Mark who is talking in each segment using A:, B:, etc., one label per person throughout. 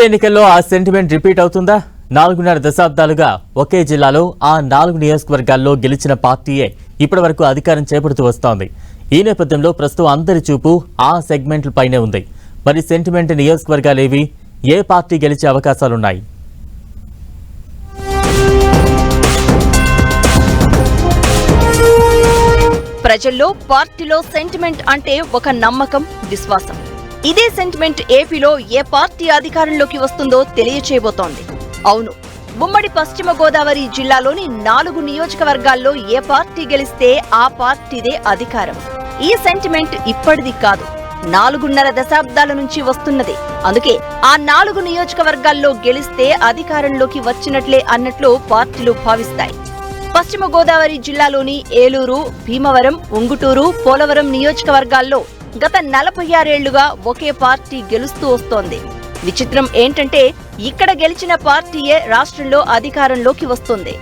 A: ఎన్నికల్లో ఆ sentiment repeat అవుతుందా? 4.5 దశాబ్దాలుగా ఒకే జిల్లాలో ఆ 4 నియోజకవర్గాల్లో గెలిచిన పార్టీయే ఇప్పటివరకు అధికారం చేపడుతూ వస్తోంది. ఈ నేపథ్యంలో ప్రస్తుతం అందరి చూపు ఆ సెగ్మెంట్లపైనే ఉంది. మరి సెంటిమెంట్ నియోజకవర్గాలేవి? ఏ పార్టీ గెలిచే అవకాశాలున్నాయి?
B: ప్రజల్లో పార్టీలో సెంటిమెంట్ అంటే ఒక నమ్మకం, విశ్వాసం. ఇదే సెంటిమెంట్ ఏపీలో ఏ పార్టీ అధికారంలోకి వస్తుందో తెలియచేయబోతోంది. అవును, ఉమ్మడి పశ్చిమ గోదావరి జిల్లాలోని 4 నియోజకవర్గాల్లో ఏ పార్టీ గెలిస్తే ఆ పార్టీదే అధికారం. ఈ సెంటిమెంట్ ఇప్పటిది కాదు, 4.5 దశాబ్దాల నుంచి వస్తున్నది. అందుకే ఆ 4 నియోజకవర్గాల్లో గెలిస్తే అధికారంలోకి వచ్చినట్లే అన్నట్లు పార్టీలు భావిస్తాయి. పశ్చిమ గోదావరి జిల్లాలోని ఏలూరు, భీమవరం, ఉంగుటూరు, పోలవరం నియోజకవర్గాల్లో గత 46 ఏళ్లుగా ఒకే పార్టీ గెలుస్తూ వస్తోంది. విచిత్రం ఏంటంటే ఇక్కడ గెలిచిన పార్టీయే రాష్ట్రంలో అధికారంలోకి వస్తుంది.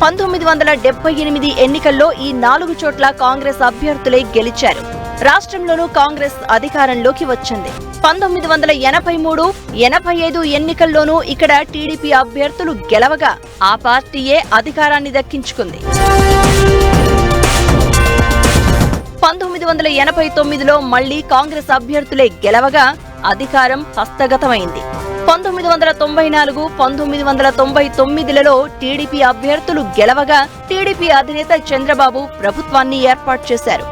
B: 1978 ఎన్నికల్లో ఈ 4 చోట్ల కాంగ్రెస్ అభ్యర్థులే గెలిచారు. రాష్ట్రంలోనూ కాంగ్రెస్ అధికారంలోకి వచ్చింది. 1983, 85 ఎన్నికల్లోనూ ఇక్కడ టీడీపీ అభ్యర్థులు గెలవగా ఆ పార్టీయే అధికారాన్ని దక్కించుకుంది. 1989లో మళ్లీ కాంగ్రెస్ అభ్యర్థులే గెలవగా అధికారం హస్తగతమైంది. 1994, 1999లలో టీడీపీ అభ్యర్థులు గెలవగా టీడీపీ అధినేత చంద్రబాబు ప్రభుత్వాన్ని ఏర్పాటు చేశారు.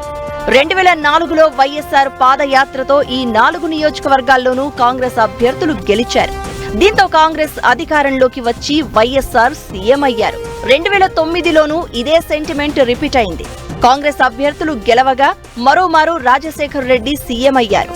B: 2004లో వైఎస్ఆర్ పాదయాత్రతో ఈ 4 నియోజకవర్గాల్లోనూ కాంగ్రెస్ అభ్యర్థులు గెలిచారు. దీంతో కాంగ్రెస్ అధికారంలోకి వచ్చి వైఎస్ఆర్ సీఎం అయ్యారు. 2009లోనూ ఇదే సెంటిమెంట్ రిపీట్ అయింది. కాంగ్రెస్ అభ్యర్థులు గెలవగా మరోమారు రాజశేఖర్ రెడ్డి సీఎం అయ్యారు.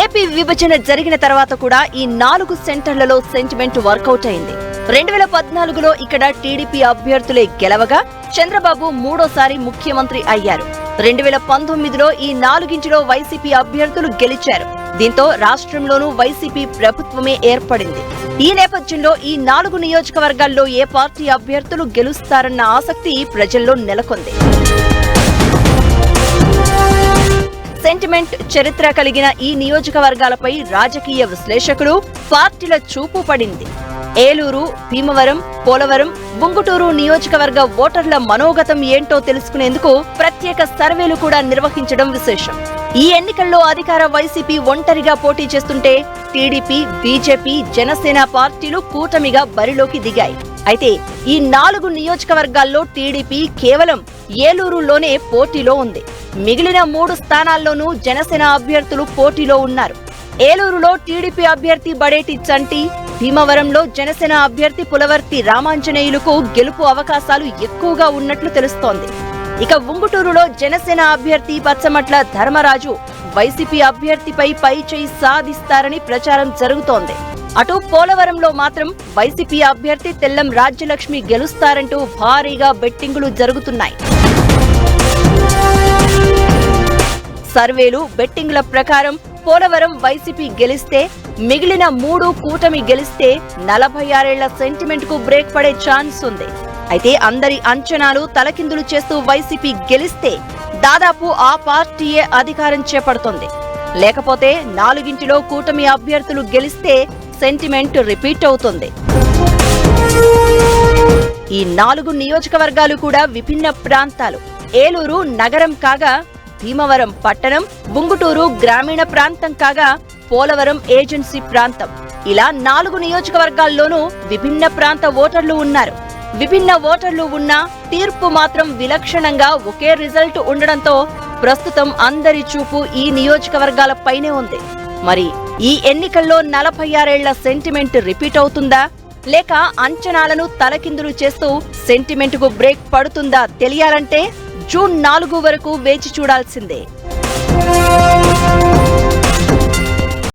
B: ఏపీ విభజన జరిగిన తర్వాత కూడా ఈ 4 సెంటర్లలో సెంటిమెంట్ వర్కౌట్ అయింది. 2014లో ఇక్కడ టీడీపీ అభ్యర్థులే గెలవగా చంద్రబాబు మూడోసారి ముఖ్యమంత్రి అయ్యారు. 2019లో ఈ 4ంటిలో వైసీపీ అభ్యర్థులు గెలిచారు. దీంతో రాష్ట్రంలోనూ వైసీపీ ప్రభుత్వమే ఏర్పడింది. ఈ నేపథ్యంలో ఈ 4 నియోజకవర్గాల్లో ఏ పార్టీ అభ్యర్థులు గెలుస్తారన్న ఆసక్తి ప్రజల్లో నెలకొంది. సెంటిమెంట్ చరిత్ర కలిగిన ఈ నియోజకవర్గాలపై రాజకీయ విశ్లేషకులు, పార్టీల చూపు పడింది. ఏలూరు, భీమవరం, పోలవరం, ఉంగుటూరు నియోజకవర్గ ఓటర్ల మనోగతం ఏంటో తెలుసుకునేందుకు ప్రత్యేక సర్వేలు కూడా నిర్వహించడం విశేషం. ఈ ఎన్నికల్లో అధికార వైసీపీ ఒంటరిగా పోటీ చేస్తుంటే టీడీపీ, బీజేపీ, జనసేన పార్టీలు కూటమిగా బరిలోకి దిగాయి. అయితే ఈ 4 నియోజకవర్గాల్లో టీడీపీ కేవలం ఏలూరులోనే పోటీలో ఉంది. మిగిలిన 3 స్థానాల్లోనూ జనసేన అభ్యర్థులు పోటీలో ఉన్నారు. ఏలూరులో టీడీపీ అభ్యర్థి బడేటి చంటి, భీమవరంలో జనసేన అభ్యర్థి పులవర్తి రామాంజనేయులకు గెలుపు అవకాశాలు ఎక్కువగా ఉన్నట్లు తెలుస్తోంది. ఇక ఉంగుటూరులో జనసేన అభ్యర్థి పచ్చమట్ల ధర్మరాజు వైసీపీ అభ్యర్థిపై పైచేయి సాధిస్తారని ప్రచారం జరుగుతోంది. అటు పోలవరంలో మాత్రం వైసీపీ అభ్యర్థి తెల్లం రాజ్యలక్ష్మి గెలుస్తారంటూ భారీగా బెట్టింగులు జరుగుతున్నాయి. సర్వేలు, బెట్టింగుల ప్రకారం పోలవరం వైసీపీ గెలిస్తే, మిగిలిన 3 కూటమి గెలిస్తే 46 ఏళ్ల సెంటిమెంట్ కు బ్రేక్ పడే ఛాన్స్ ఉంది. అయితే అందరి అంచనాలు తలకిందులు చేస్తూ వైసీపీ గెలిస్తే దాదాపు ఆ పార్టీయే అధికారం చేపడుతోంది. లేకపోతే 4ంటిలో కూటమి అభ్యర్థులు గెలిస్తే సెంటిమెంట్ రిపీట్ అవుతుంది. ఈ 4 నియోజకవర్గాలు కూడా విభిన్న ప్రాంతాలు. ఏలూరు నగరం కాగా భీమవరం పట్టణం, ఉంగుటూరు గ్రామీణ ప్రాంతం కాగా పోలవరం ఏజెన్సీ ప్రాంతం. ఇలా 4 నియోజకవర్గాల్లోనూ విభిన్న ప్రాంత ఓటర్లు ఉన్నారు. విభిన్న ఓటర్లు ఉన్నా తీర్పు మాత్రం విలక్షణంగా ఒకే రిజల్ట్ ఉండడంతో ప్రస్తుతం అందరి చూపు ఈ నియోజకవర్గాలపైనే ఉంది. మరి ఈ ఎన్నికల్లో 46 ఏళ్ల సెంటిమెంట్ రిపీట్ అవుతుందా, లేక అంచనాలను తలకిందులు చేస్తూ సెంటిమెంట్ కు బ్రేక్ పడుతుందా తెలియాలంటే జూన్ 4 వరకు వేచి చూడాల్సిందే.